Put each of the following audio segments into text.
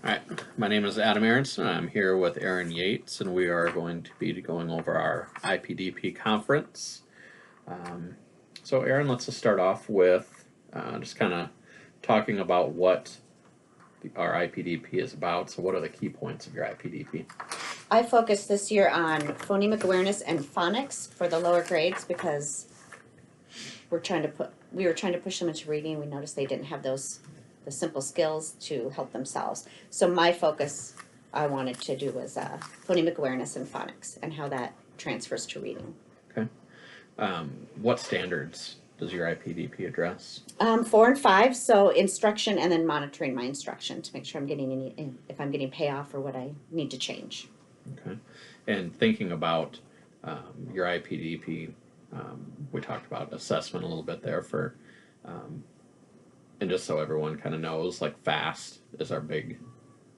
All right, my name is Adam Aronson. I'm here with Aaron Yates, and we are going to be going over our IPDP conference. Um, so, Aaron, let's just start off with just kind of talking about what our IPDP is about. So, what are the key points of your IPDP? I focused this year on phonemic awareness and phonics for the lower grades because we were trying to push them into reading. We noticed they didn't have the simple skills to help themselves. So my focus I wanted to do was phonemic awareness and phonics and how that transfers to reading. Okay. What standards does your IPDP address? 4 and 5, so instruction and then monitoring my instruction to make sure I'm getting if I'm getting payoff or what I need to change. Okay. And thinking about your IPDP, we talked about assessment a little bit there um, and just so everyone kind of knows, like FAST is our big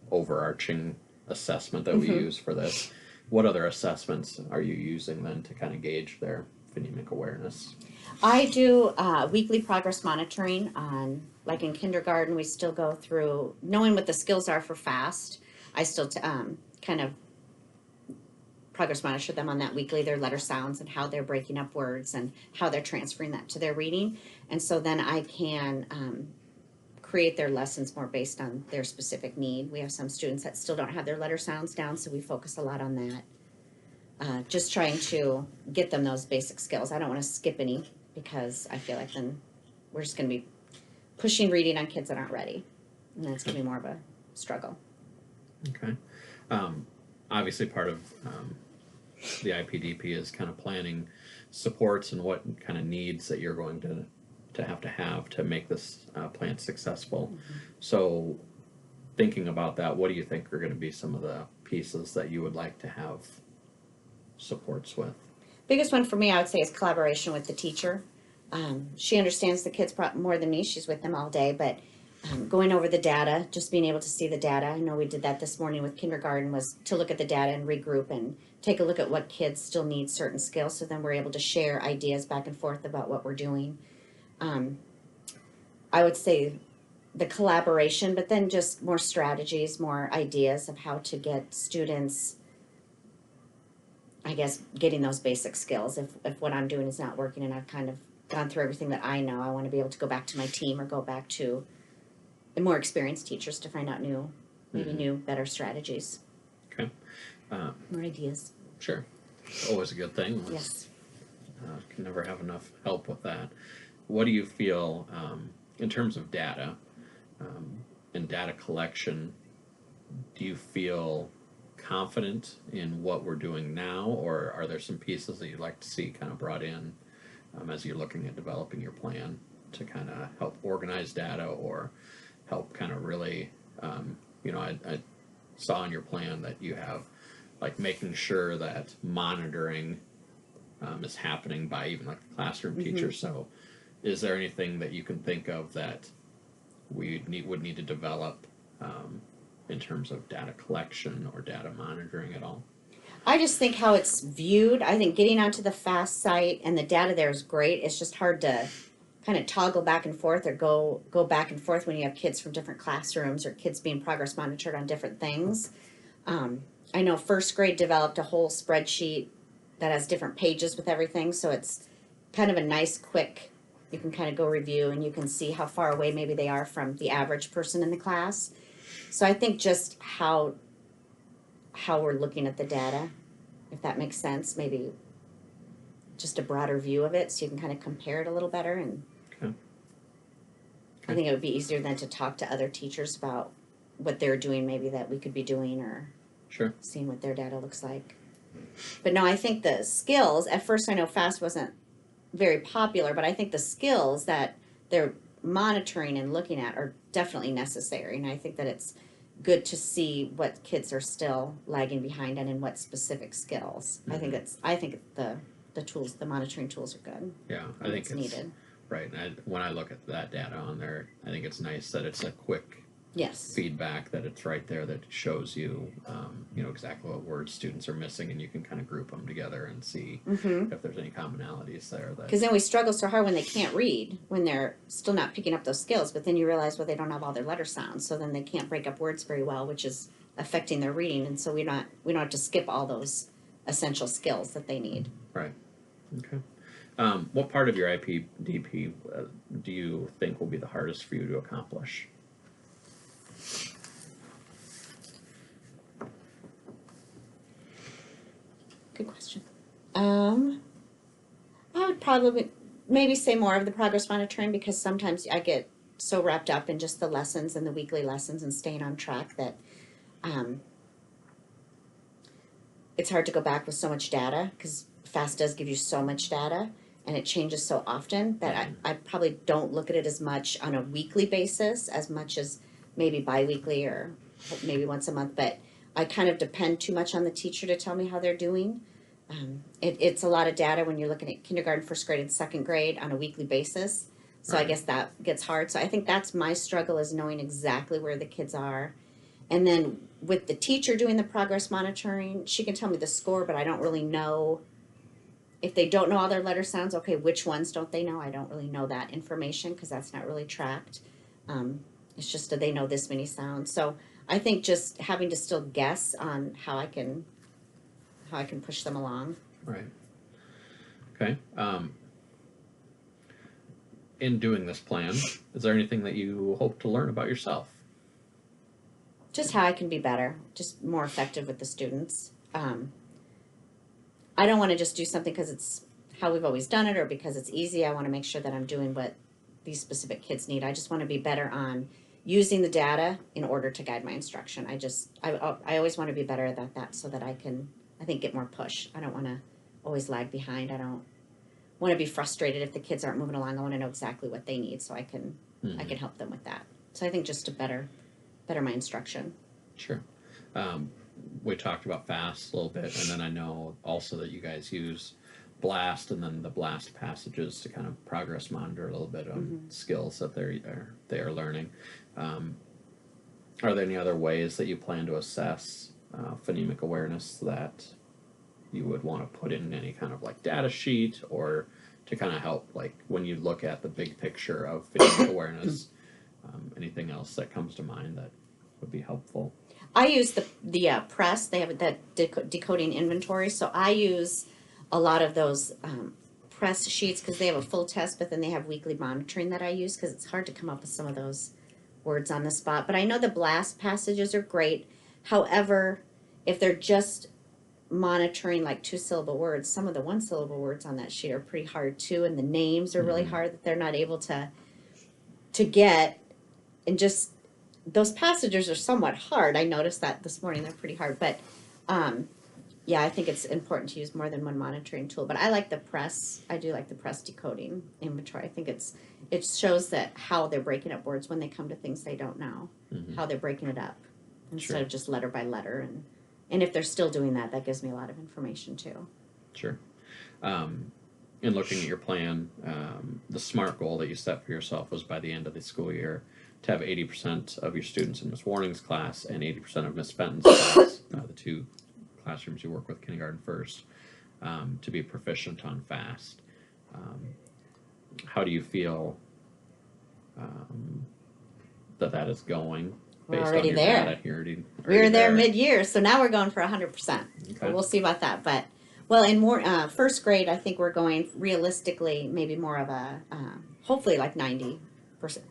overarching assessment that we use for this. What other assessments are you using then to kind of gauge their phonemic awareness? I do weekly progress monitoring on, like in kindergarten, we still go through knowing what the skills are for FAST. I still kind of progress monitor them on that weekly, their letter sounds and how they're breaking up words and how they're transferring that to their reading. And so then I can create their lessons more based on their specific need. We have some students that still don't have their letter sounds down, so we focus a lot on that. Just trying to get them those basic skills. I don't want to skip any because I feel like then we're just going to be pushing reading on kids that aren't ready. And that's going to be more of a struggle. Okay. Um, Obviously, part of the IPDP is kind of planning supports and what kind of needs that you're going to have to make this plan successful. Mm-hmm. So, thinking about that, what do you think are going to be some of the pieces that you would like to have supports with? Biggest one for me, I would say, is collaboration with the teacher. She understands the kids more than me. She's with them all day, but going over the data, just being able to see the data. I know we did that this morning with kindergarten, was to look at the data and regroup and take a look at what kids still need certain skills. So then we're able to share ideas back and forth about what we're doing. I would say the collaboration, but then just more strategies, more ideas of how to get students, I guess, getting those basic skills. If what I'm doing is not working and I've kind of gone through everything that I know, I want to be able to go back to my team or go back to the more experienced teachers to find out new, better strategies. Okay. More ideas. Sure. Always a good thing. Yes. Can never have enough help with that. What do you feel in terms of data and data collection? Do you feel confident in what we're doing now, or are there some pieces that you'd like to see kind of brought in as you're looking at developing your plan to kind of help organize data or help kind of really, I saw in your plan that you have like making sure that monitoring is happening by even like the classroom teacher. So is there anything that you can think of that would need to develop in terms of data collection or data monitoring at all? I just think how it's viewed. I think getting onto the FAST site and the data there is great. It's just hard to kind of toggle back and forth or go back and forth when you have kids from different classrooms or kids being progress monitored on different things. I know first grade developed a whole spreadsheet that has different pages with everything, so it's kind of a nice quick, you can kind of go review and you can see how far away maybe they are from the average person in the class. So I think just how we're looking at the data, if that makes sense, maybe just a broader view of it so you can kind of compare it a little better. And Okay. I think it would be easier than to talk to other teachers about what they're doing maybe that we could be doing, or Sure. seeing what their data looks like. But no, I think the skills, at first I know FAST wasn't very popular, but I think the skills that they're monitoring and looking at are definitely necessary. And I think that it's good to see what kids are still lagging behind on and what specific skills. I think the tools, the monitoring tools are good. Yeah, I think it's needed. Right. And when I look at that data on there, I think it's nice that it's a quick Yes. feedback that it's right there that shows you, you know, exactly what words students are missing, and you can kind of group them together and see Mm-hmm. if there's any commonalities there. That Because then we struggle so hard when they can't read, when they're still not picking up those skills. But then you realize, well, they don't have all their letter sounds, so then they can't break up words very well, which is affecting their reading. And so we don't have to skip all those essential skills that they need. right. Okay. What part of your IPDP do you think will be the hardest for you to accomplish? Good question. I would probably maybe say more of the progress monitoring, because sometimes I get so wrapped up in just the lessons and the weekly lessons and staying on track that um, it's hard to go back with so much data, because FAST does give you so much data and it changes so often that I probably don't look at it as much on a weekly basis as much as maybe bi-weekly or maybe once a month. But I kind of depend too much on the teacher to tell me how they're doing. It's a lot of data when you're looking at kindergarten, first grade, and second grade on a weekly basis. So I Right. guess that gets hard. So I think that's my struggle, is knowing exactly where the kids are. And then with the teacher doing the progress monitoring, she can tell me the score, but I don't really know if they don't know all their letter sounds. Okay, which ones don't they know? I don't really know that information because that's not really tracked. It's just that they know this many sounds. So I think just having to still guess on how I can push them along. Right. Okay. In doing this plan, is there anything that you hope to learn about yourself? Just how I can be better, just more effective with the students. I don't want to just do something because it's how we've always done it or because it's easy. I want to make sure that I'm doing what these specific kids need. I just want to be better on using the data in order to guide my instruction. I always want to be better at that so that I can, I think, get more push. I don't want to always lag behind. I don't want to be frustrated if the kids aren't moving along. I want to know exactly what they need so I can help them with that. So I think just to better my instruction. Sure. We talked about FAST a little bit, and then I know also that you guys use BLAST and then the BLAST passages to kind of progress monitor a little bit on skills that they are learning. Are there any other ways that you plan to assess phonemic awareness that you would want to put in any kind of like data sheet, or to kind of help, like when you look at the big picture of phonemic awareness, anything else that comes to mind that would be helpful? I use the press. They have that decoding inventory, so I use a lot of those press sheets because they have a full test, but then they have weekly monitoring that I use because it's hard to come up with some of those words on the spot. But I know the BLAST passages are great. However, if they're just monitoring like 2-syllable words, some of the 1-syllable words on that sheet are pretty hard too, and the names are really hard that they're not able to get. And just those passages are somewhat hard. I noticed that this morning. They're pretty hard, but yeah, I think it's important to use more than one monitoring tool. But I like the press. I do like the press decoding inventory. I think it shows that how they're breaking up words when they come to things they don't know, how they're breaking it up instead of just letter by letter. And if they're still doing that, that gives me a lot of information too. Sure. In looking at your plan, the SMART goal that you set for yourself was by the end of the school year to have 80% of your students in Miss Warning's class and 80% of Miss Fenton's class, the two classrooms you work with, kindergarten first, to be proficient on FAST. How do you feel that is going? We're Based already on your there. data here? We were there mid-year, so now we're going for 100%. Okay. So we'll see about that. But well, in more first grade, I think we're going realistically maybe more of a hopefully like 90%,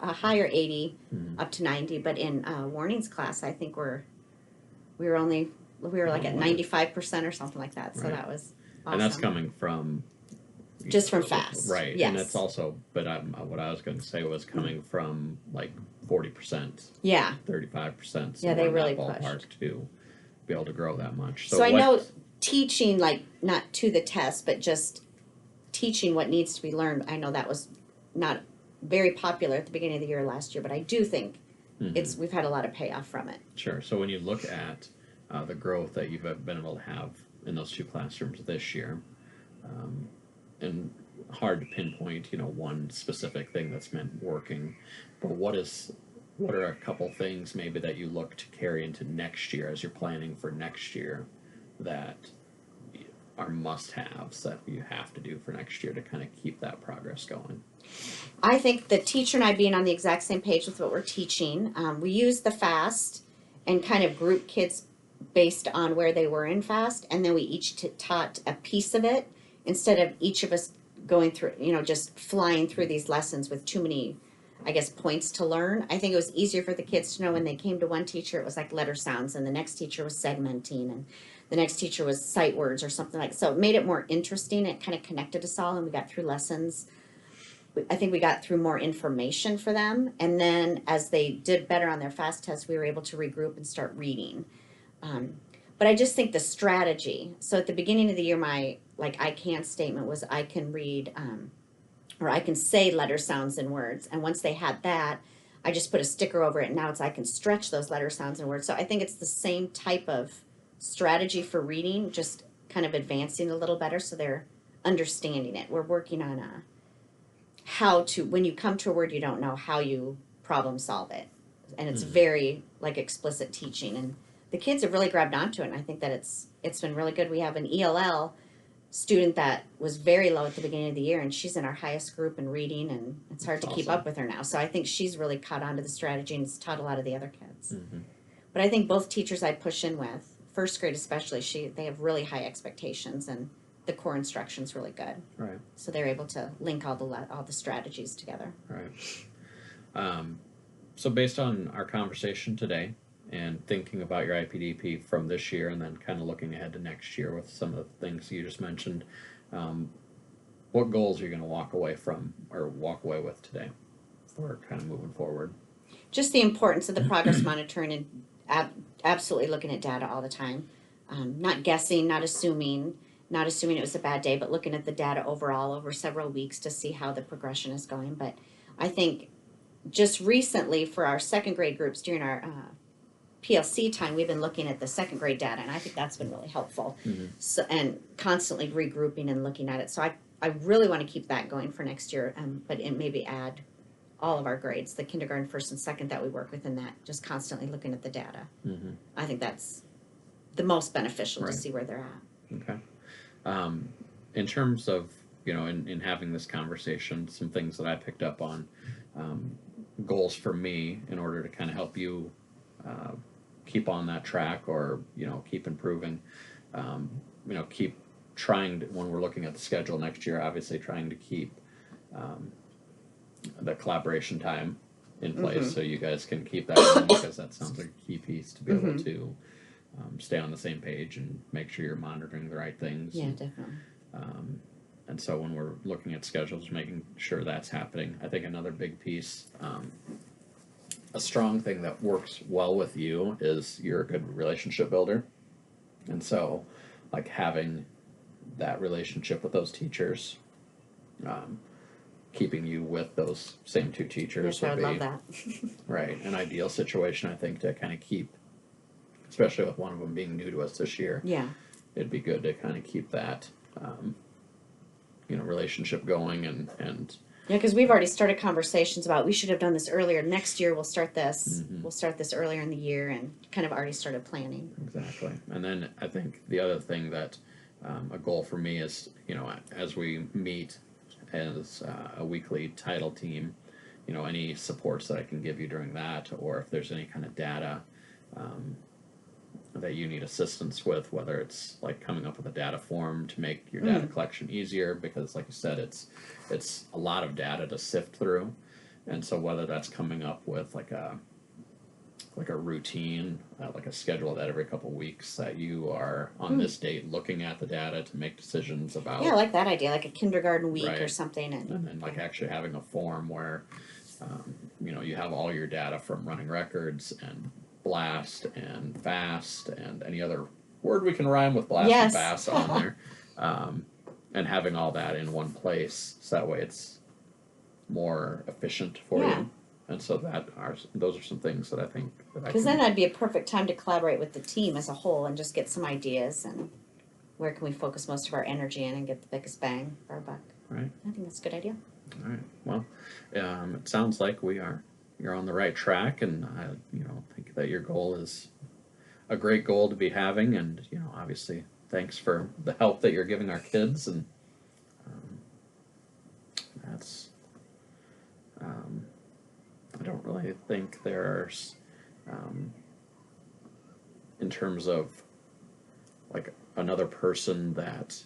a higher 80 up to 90. But in Warning's class, I think we were like at 95% or something like that. So Right. that was awesome. And that's coming from just from FAST, right? Yes. And it's also, but what I was going to say was coming from like 40%, yeah, 35%. Yeah, they really ballpark pushed. to be able to grow that much. So I know teaching, like not to the test, but just teaching what needs to be learned. I know that was not very popular at the beginning of the year last year, but I do think we've had a lot of payoff from it. Sure. So when you look at the growth that you've been able to have in those two classrooms this year, and hard to pinpoint, one specific thing that's meant working, but what is what are a couple things maybe that you look to carry into next year as you're planning for next year that are must-haves that you have to do for next year to kind of keep that progress going? I think the teacher and I being on the exact same page with what we're teaching, we use the FAST and kind of group kids based on where they were in FAST, and then we each taught a piece of it instead of each of us going through, just flying through these lessons with too many, I guess, points to learn. I think it was easier for the kids to know when they came to one teacher, it was like letter sounds, and the next teacher was segmenting, and the next teacher was sight words or something like. So it made it more interesting. It kind of connected us all, and we got through lessons. I think we got through more information for them, and then as they did better on their FAST tests, we were able to regroup and start reading. But I just think the strategy. So at the beginning of the year, my I can statement was I can read, or I can say letter sounds and words. And once they had that, I just put a sticker over it. And now it's I can stretch those letter sounds and words. So I think it's the same type of strategy for reading, just kind of advancing a little better so they're understanding it. We're working on how to, when you come to a word you don't know, how you problem solve it. And it's very explicit teaching, and the kids have really grabbed onto it, and I think that it's been really good. We have an ELL student that was very low at the beginning of the year, and she's in our highest group in reading, and it's hard That's to keep awesome. up with her now. So I think she's really caught on to the strategy and has taught a lot of the other kids. Mm-hmm. But I think both teachers I push in with, first grade especially, they have really high expectations, and the core instruction's really good. Right. So they're able to link all the strategies together. Right. So based on our conversation today and thinking about your IPDP from this year and then kind of looking ahead to next year with some of the things you just mentioned, what goals are you going to walk away with today for kind of moving forward? Just the importance of the progress monitoring and absolutely looking at data all the time. Not guessing, not assuming it was a bad day, but looking at the data overall over several weeks to see how the progression is going. But I think just recently for our second grade groups during our PLC time, we've been looking at the second grade data, and I think that's been really helpful. Mm-hmm. So, and constantly regrouping and looking at it. So I really want to keep that going for next year, but maybe add all of our grades, the kindergarten, first and second that we work with in that, just constantly looking at the data. Mm-hmm. I think that's the most beneficial Right. to see where they're at. Okay. In terms of, in having this conversation, some things that I picked up on, goals for me in order to kind of help you keep on that track or, keep improving, keep trying to, when we're looking at the schedule next year, obviously trying to keep the collaboration time in place so you guys can keep that going because that sounds like a key piece to be able to stay on the same page and make sure you're monitoring the right things. Yeah, definitely. And so when we're looking at schedules, making sure that's happening. I think another big piece, a strong thing that works well with you is you're a good relationship builder. And so having that relationship with those teachers, keeping you with those same two teachers Yes, I would would be love that. right, an ideal situation, I think, to kind of keep, especially with one of them being new to us this year. Yeah. It'd be good to kind of keep that, relationship going and Yeah, because we've already started conversations about we should have done this earlier. Next year we'll start this. Mhm. We'll start this earlier in the year, and kind of already started planning. exactly. And then I think the other thing that a goal for me is, as we meet as a weekly title team, any supports that I can give you during that, or if there's any kind of data that you need assistance with, whether it's coming up with a data form to make your data collection easier, because like you said, it's a lot of data to sift through, and so whether that's coming up with like a routine, like a schedule that every couple weeks that you are on this date looking at the data to make decisions about. Yeah, I like that idea, like a kindergarten week or Right. something. And then actually having a form where, you have all your data from running records and blast and fast and any other word we can rhyme with blast Yes. and fast on there, and having all that in one place so that way it's more efficient for Yeah. you. And so those are some things that I think that I Because can. then that'd be a perfect time to collaborate with the team as a whole and just get some ideas and where can we focus most of our energy in and get the biggest bang for our buck. Right. I think that's a good idea. All right. Well, it sounds like we are you're on the right track, and I think that your goal is a great goal to be having, and obviously thanks for the help that you're giving our kids, and um, that's I don't really think there's in terms of like another person that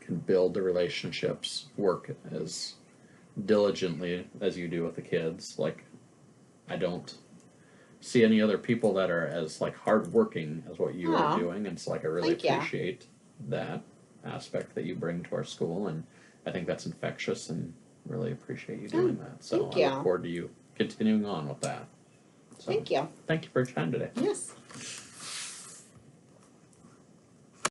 can build the relationships, work as diligently as you do with the kids. Like, I don't see any other people that are as like hardworking as what you Aw, are doing, and it's like I really thank ya. appreciate that aspect that you bring to our school, and I think that's infectious, and really appreciate you doing that. So thank I look you. forward to you continuing on with that. So Thank you. thank you for your time today. Yes.